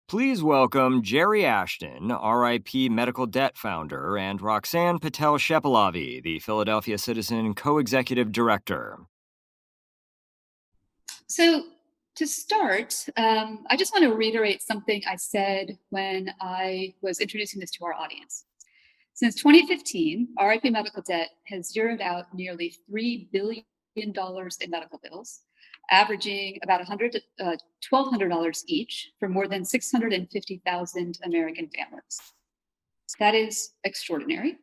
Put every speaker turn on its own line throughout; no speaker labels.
Please welcome Jerry Ashton, RIP Medical Debt founder, and Roxanne Patel Shepelavy, the Philadelphia Citizen co-executive director.
So to start, I just want to reiterate something I said when I was introducing this to our audience. Since 2015, RIP Medical Debt has zeroed out nearly $3 billion in medical bills, averaging about $1,200 each for more than 650,000 American families. That is extraordinary.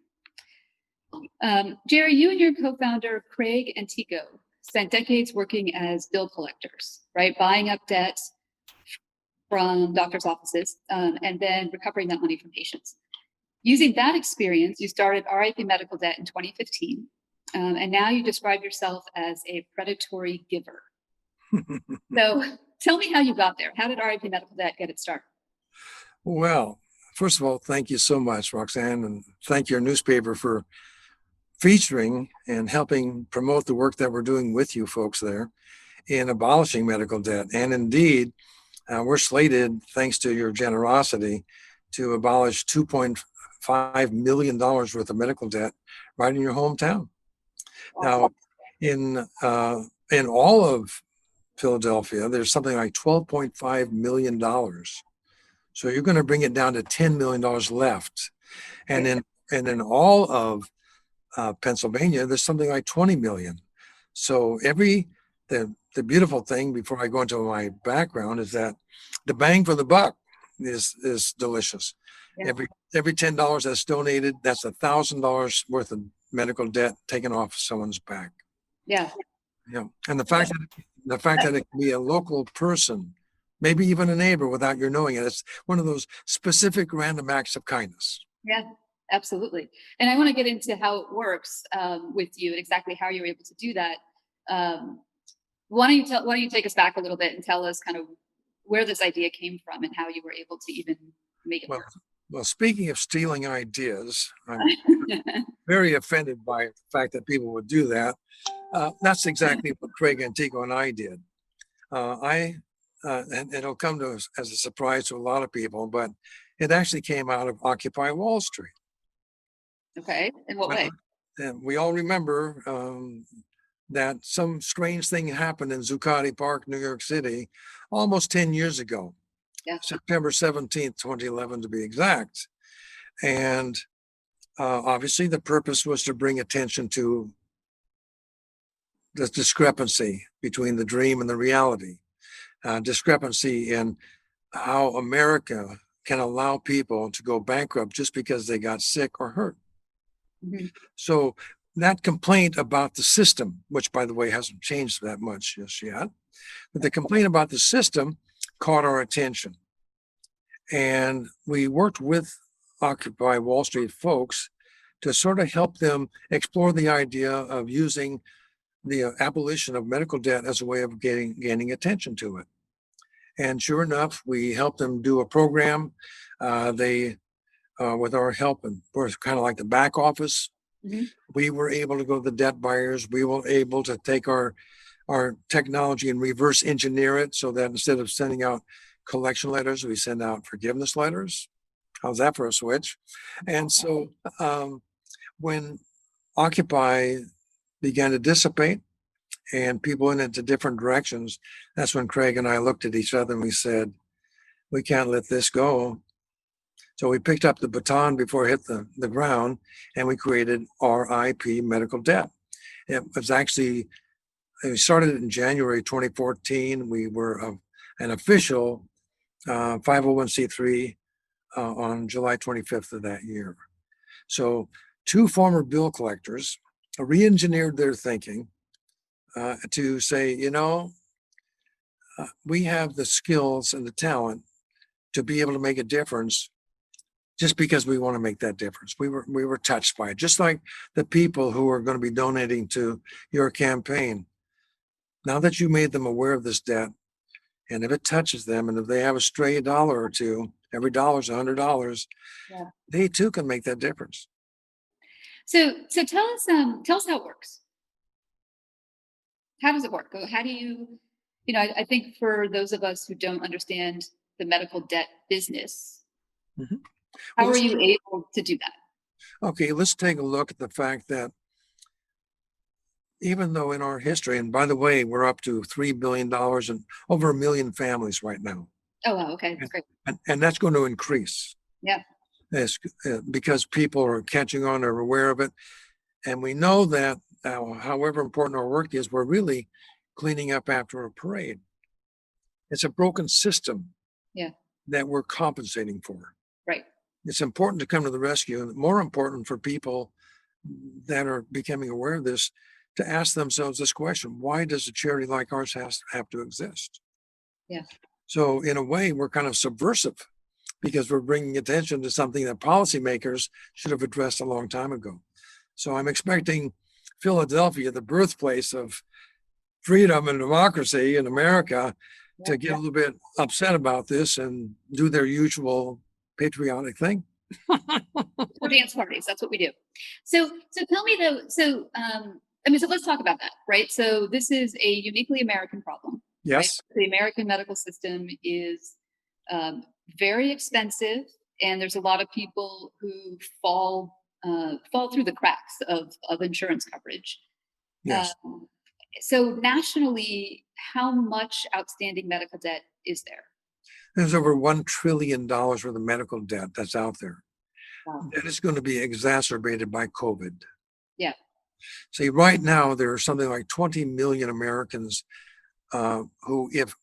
Jerry, you and your co-founder, Craig and Tico, spent decades working as bill collectors, right? Buying up debt from doctors' offices and then recovering that money from patients. Using that experience, you started RIP Medical Debt in 2015, and now you describe yourself as a predatory giver. So tell me how you got there. How did RIP Medical Debt get its start?
Well, first of all, thank you so much, Roxanne, and thank your newspaper for featuring and helping promote the work that we're doing with you folks there in abolishing medical debt. And indeed, we're slated, thanks to your generosity, to abolish $2.5 million worth of medical debt right in your hometown. Now, in all of Philadelphia, there's something like $12.5 million. So you're going to bring it down to $10 million left. And in all of Pennsylvania, there's something like 20 million. So the beautiful thing, before I go into my background, is that the bang for the buck is delicious. Yeah. Every $10 that's donated, that's $1,000 worth of medical debt taken off someone's back.
Yeah.
Yeah. And the fact that it can be a local person, maybe even a neighbor without your knowing it, it's one of those specific random acts of kindness.
Yeah, absolutely. And I want to get into how it works with you and exactly how you're able to do that. Why don't you take us back a little bit and tell us kind of where this idea came from and how you were able to even make it work?
Well, speaking of stealing ideas, I'm very offended by the fact that people would do that. That's exactly what Craig Antico and I did. And it'll come to us as a surprise to a lot of people, but it actually came out of Occupy Wall Street.
Okay, in what way?
And we all remember that some strange thing happened in Zuccotti Park, New York City, almost 10 years ago. Yeah. September 17th, 2011 to be exact. And obviously the purpose was to bring attention to the discrepancy between the dream and the reality, discrepancy in how America can allow people to go bankrupt just because they got sick or hurt. Mm-hmm. So that complaint about the system, which by the way hasn't changed that much just yet, but the complaint about the system caught our attention. And we worked with Occupy Wall Street folks to sort of help them explore the idea of using the abolition of medical debt as a way of gaining attention to it. And sure enough, we helped them do a program. With our help, and we're kind of like the back office. Mm-hmm. We were able to go to the debt buyers. We were able to take our technology and reverse engineer it so that instead of sending out collection letters, we send out forgiveness letters. How's that for a switch? And so when Occupy began to dissipate and people went into different directions, that's when Craig and I looked at each other and we said, we can't let this go. So we picked up the baton before it hit the ground, and we created RIP Medical Debt. It was actually, we started in January 2014. We were an official 501c3 on July 25th of that year. So two former bill collectors re-engineered their thinking to say, we have the skills and the talent to be able to make a difference just because we want to make that difference. We were touched by it, just like the people who are going to be donating to your campaign. Now that you made them aware of this debt, and if it touches them, and if they have a stray dollar or two, every dollar's $100, yeah, they too can make that difference.
So tell us how it works. How does it work? How do you, I think for those of us who don't understand the medical debt business.
Mhm.
How
Well,
are you able to do that?
Okay, let's take a look at the fact that even though in our history, and by the way, we're up to $3 billion and over 1 million families right now.
Oh, wow. Okay. That's great.
And that's going to increase.
Yeah.
Because people are catching on, are aware of it. And we know that however important our work is, we're really cleaning up after a parade. It's a broken system that we're compensating for.
Right.
It's important to come to the rescue, and more important for people that are becoming aware of this to ask themselves this question: why does a charity like ours have to exist?
Yeah.
So in a way, we're kind of subversive because we're bringing attention to something that policymakers should have addressed a long time ago. So I'm expecting Philadelphia, the birthplace of freedom and democracy in America, to get a little bit upset about this and do their usual patriotic thing.
Or dance parties. That's what we do. So tell me though, so let's talk about that, right? So this is a uniquely American problem.
Yes.
Right? The American medical system is very expensive, and there's a lot of people who fall through the cracks of insurance coverage.
Yes.
So nationally, how much outstanding medical debt is there?
There's over $1 trillion worth of medical debt that's out there.
Wow.
That is going to be exacerbated by COVID.
Yeah.
See, right now, there are something like 20 million Americans who, if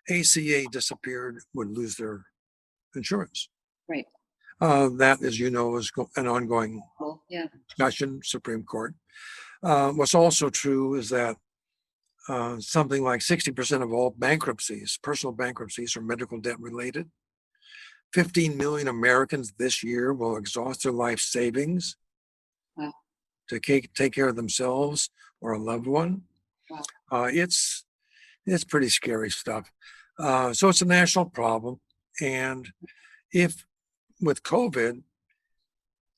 ACA disappeared, would lose their insurance.
Right.
That, as you know, is an ongoing discussion, Supreme Court. What's also true is that something like 60% of all bankruptcies, personal bankruptcies, are medical debt related. 15 million Americans this year will exhaust their life savings to take care of themselves or a loved one. Wow. It's pretty scary stuff. So it's a national problem. And if with COVID,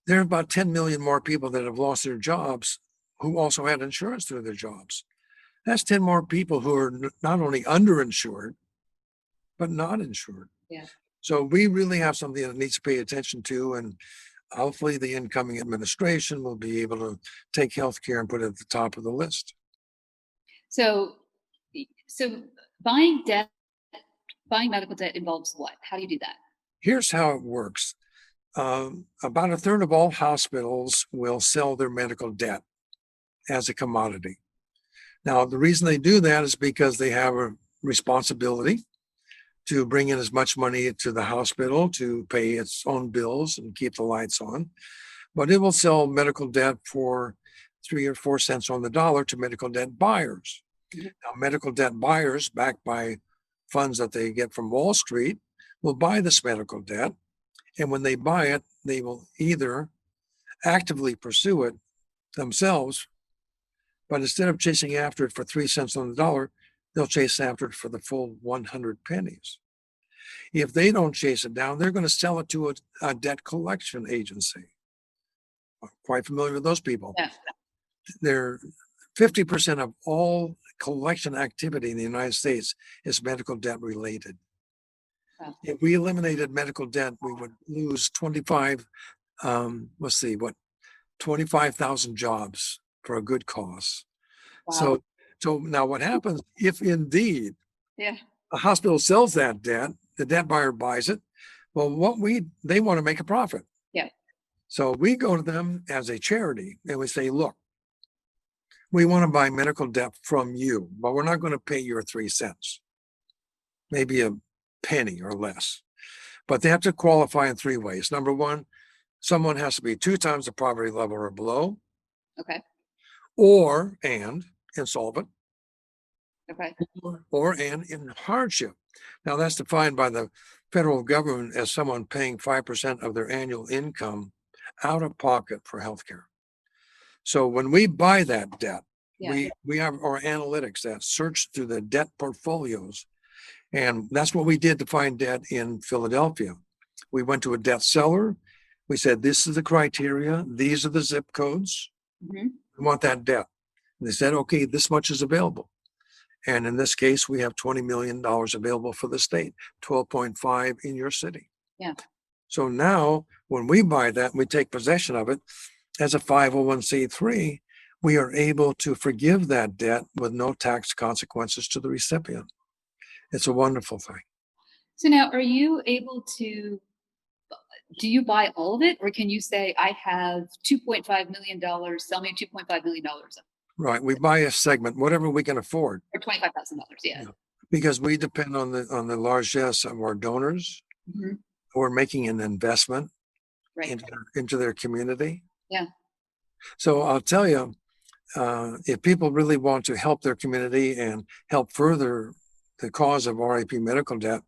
there are about 10 million more people that have lost their jobs who also had insurance through their jobs. That's 10 more people who are not only underinsured, but not insured.
Yeah.
So we really have something that needs to pay attention to, and hopefully the incoming administration will be able to take healthcare and put it at the top of the list. So
buying medical debt involves what? How do you do that?
Here's how it works. About a third of all hospitals will sell their medical debt as a commodity. Now, the reason they do that is because they have a responsibility to bring in as much money to the hospital to pay its own bills and keep the lights on. But it will sell medical debt for 3 or 4 cents on the dollar to medical debt buyers. Mm-hmm. Now, medical debt buyers, backed by funds that they get from Wall Street, will buy this medical debt. And when they buy it, they will either actively pursue it themselves, but instead of chasing after it for 3 cents on the dollar, they'll chase after it for the full 100 pennies. If they don't chase it down, they're going to sell it to a debt collection agency. I'm quite familiar with those people. Yeah. They're 50% of all collection activity in the United States is medical debt related. Wow. If we eliminated medical debt, we would lose 25,000 jobs for a good cause. Wow. So now what happens if indeed a hospital sells that debt, the debt buyer buys it? Well, they want to make a profit. Yeah. So we go to them as a charity and we say, look, we want to buy medical debt from you, but we're not going to pay your 3 cents, maybe a penny or less. But they have to qualify in 3 ways. Number one, someone has to be 2 times the poverty level or below. Okay. And insolvent. Okay. And in hardship. Now that's defined by the federal government as someone paying 5% of their annual income out of pocket for healthcare. So when we buy that debt, we have our analytics that search through the debt portfolios. And that's what we did to find debt in Philadelphia. We went to a debt seller. We said, this is the criteria. These are the zip codes. Mm-hmm. We want that debt. And they said, okay, this much is available. And in this case, we have $20 million available for the state, 12.5 in your city.
Yeah.
So now when we buy that, and we take possession of it as a 501c3, we are able to forgive that debt with no tax consequences to the recipient. It's a wonderful thing.
So now, are you able to, do you buy all of it, or can you say, I have $2.5 million, sell me $2.5 million of it?
Right. We buy a segment, whatever we can afford.
Or $25,000, yeah.
Because we depend on the largesse of our donors
Mhm.
who are making an investment
Right.
into their community.
Yeah.
So I'll tell you, if people really want to help their community and help further the cause of RIP medical debt,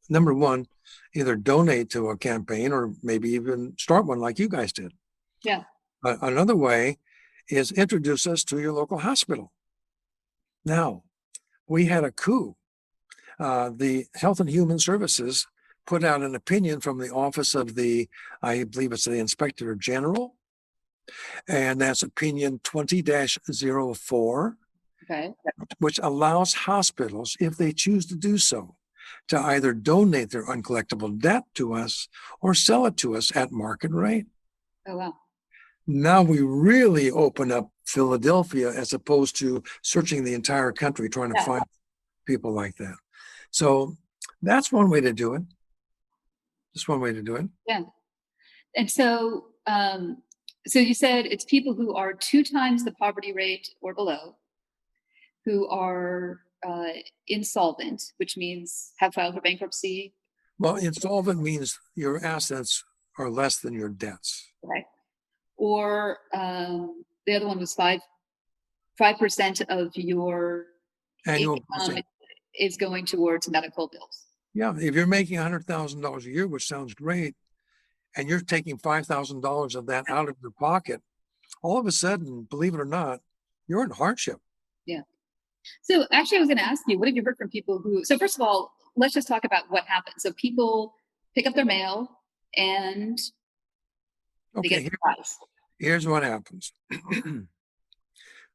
number one, either donate to a campaign or maybe even start one like you guys did.
Yeah.
Another way is introduce us to your local hospital. Now, we had a coup. The Health and Human Services put out an opinion from the office of the, I believe it's the Inspector General, and that's opinion 20-04,
Okay.
which allows hospitals, if they choose to do so, to either donate their uncollectible debt to us or sell it to us at market rate.
Oh, wow.
Now we really open up Philadelphia as opposed to searching the entire country trying to find people like that. So that's one way to do it. Just one way to do it.
Yeah. And so, so you said it's people who are 2 times the poverty rate or below, who are insolvent, which means have filed for bankruptcy.
Well, insolvent means your assets are less than your debts.
Right. Or the other one was 5% of your
Annual
income is going towards medical bills.
Yeah, if you're making $100,000 a year, which sounds great, and you're taking $5,000 of that out of your pocket, all of a sudden, believe it or not, you're in hardship.
Yeah. So actually, I was going to ask you, what have you heard from people who? So first of all, let's just talk about what happens. So people pick up their mail and they get surprised.
Here's what happens.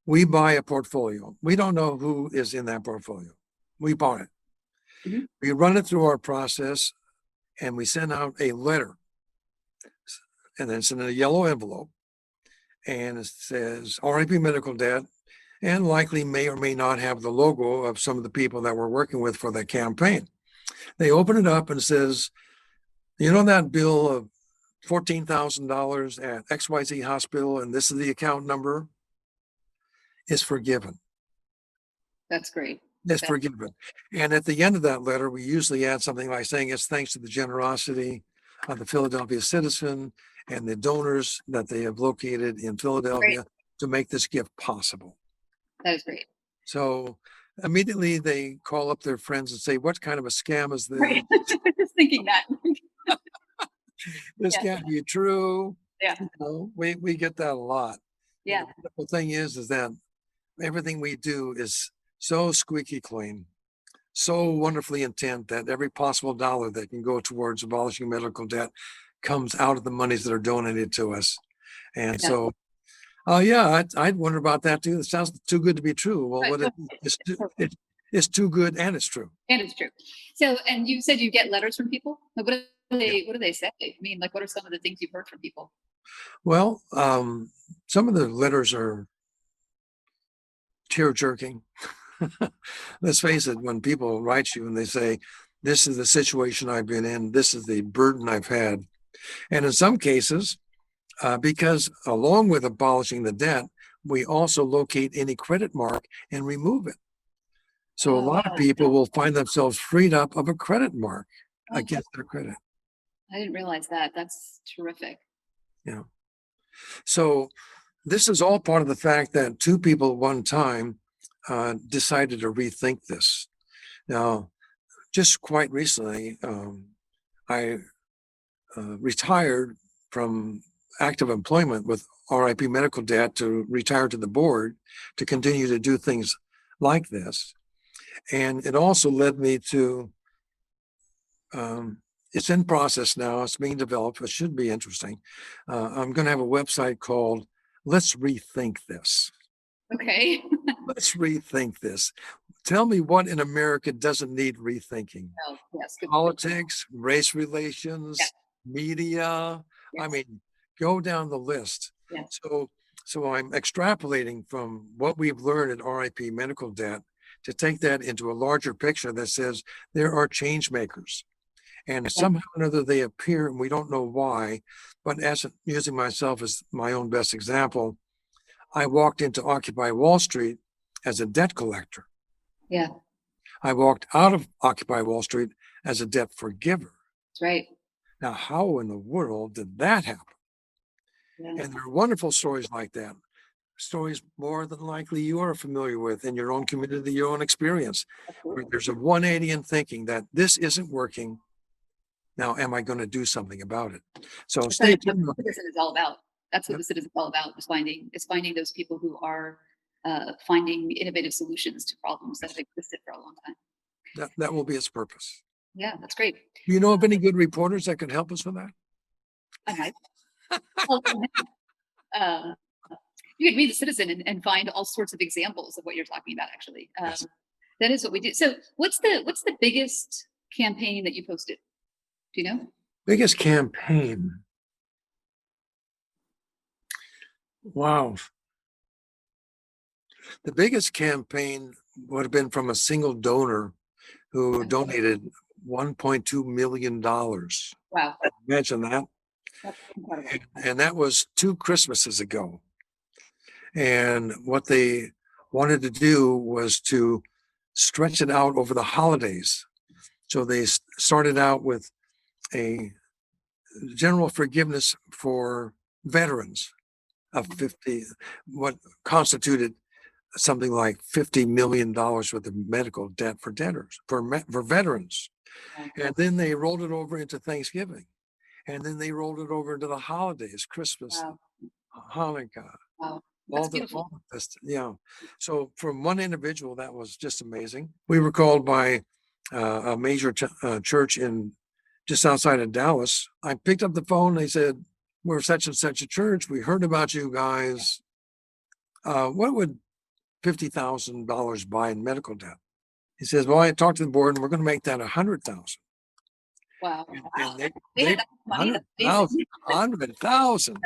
We buy a portfolio. We don't know who is in that portfolio. We bought it.
Mhm.
We run it through our process and we send out a letter, and then it's in a yellow envelope, and it says RIP medical debt, and likely may or may not have the logo of some of the people that we're working with for that campaign. They open it up and it says, you know, that bill of $14,000 at XYZ hospital, and this is the account number, is forgiven.
That's great.
It's forgiven. And at the end of that letter, we usually add something like saying it's thanks to the generosity of the Philadelphia citizen and the donors that they have located in Philadelphia to make this gift possible.
That is great.
So immediately they call up their friends and say, what kind of a scam is this?
Right. Just thinking that.
This can't be true.
Yeah.
You know, we get that a lot.
Yeah.
The thing is that everything we do is so squeaky clean, so wonderfully intent that every possible dollar that can go towards abolishing medical debt comes out of the monies that are donated to us. And so, I'd wonder about that too. It sounds too good to be true. Well, it's too good and it's true.
And it's true. So, and you said you get letters from people. Like, what do they say? I mean, like, what are some of the things you've heard from people?
Well, some of the letters are tear jerking. Let's face it, when people write you and they say, this is the situation I've been in, this is the burden I've had. And in some cases, because along with abolishing the debt, we also locate any credit mark and remove it. So a lot of people will find themselves freed up of a credit mark against their credit.
I didn't realize that. That's terrific.
Yeah. So this is all part of the fact that 2 people at one time decided to rethink this. Now, just quite recently, I retired from active employment with RIP medical debt to retire to the board to continue to do things like this. And it also led me to, it's in process now, it's being developed, it should be interesting. I'm going to have a website called Let's Rethink This.
Okay.
Let's rethink this. Tell me what in America doesn't need rethinking.
Oh, yes. Good.
Politics, race relations,
Yes.
media. I
Yes.
mean, go down the list.
Yes.
So I'm extrapolating from what we've learned at RIP Medical Debt to take that into a larger picture that says there are change makers. And somehow or another they appear and we don't know why. But as using myself as my own best example, I walked into Occupy Wall Street as a debt collector.
Yeah.
I walked out of Occupy Wall Street as a debt forgiver.
That's right.
Now, how in the world did that happen?
Yeah.
And there are wonderful stories like that. Stories more than likely you are familiar with in your own community, your own experience, where there's a 180 in thinking that this isn't working. Now, am I going to do something about it? So stay tuned.
That's what the citizen is all about. That's what the citizen is all about, is finding those people who are finding innovative solutions to problems that have existed for a long time.
That will be its purpose.
Yeah, that's great.
Do you know of any good reporters that could help us with that?
I might. You could read The Citizen and find all sorts of examples of what you're talking about, actually.
Yes.
That is what we do. So what's the biggest campaign that you posted? Do you know?
Biggest campaign. Wow. The biggest campaign would have been from a single donor who donated $1.2 million.
Wow.
Imagine that.
That's incredible.
And that was 2 Christmases ago. And what they wanted to do was to stretch it out over the holidays. So they started out with a general forgiveness for veterans of 50, what constituted something like $50 million worth of medical debt for debtors, for veterans. And then they rolled it over into Thanksgiving. And then they rolled it over into the holidays, Christmas,
Wow.
Hanukkah.
Wow.
All
That's beautiful.
this, yeah. So from one individual, that was just amazing. We were called by a major church in just outside of Dallas. I picked up the phone. They said, "We're such and such a church. We heard about you guys. What would $50,000 buy in medical debt?" He says, "Well, I talked to the board, and we're going to make that $100,000."
Wow.
And they
had that money. That's amazing.
100,000.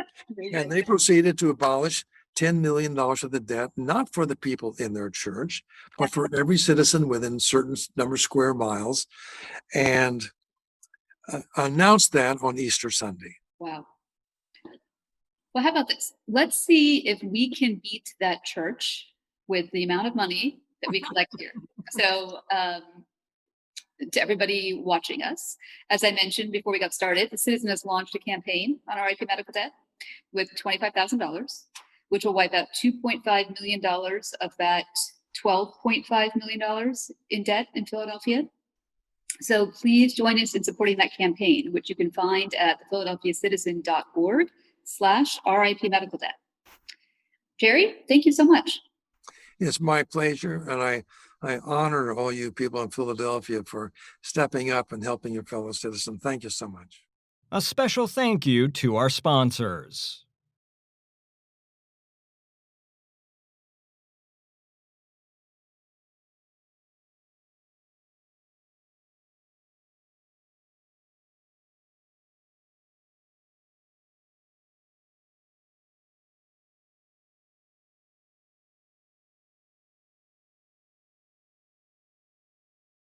And they proceeded to abolish $10 million of the debt, not for the people in their church, but for every citizen within certain number of square miles, and announced that on Easter Sunday.
Wow. Well, how about this? Let's see if we can beat that church with the amount of money that we collect here. So, to everybody watching us, as I mentioned before we got started, the Citizen has launched a campaign on RIP medical debt with $25,000, which will wipe out $2.5 million of that $12.5 million in debt in Philadelphia. So please join us in supporting that campaign, which you can find at thephiladelphiacitizen.org/RIP medical debt. Jerry, thank you so much.
It's my pleasure, and I honor all you people in Philadelphia for stepping up and helping your fellow citizen. Thank you so much.
A special thank you to our sponsors.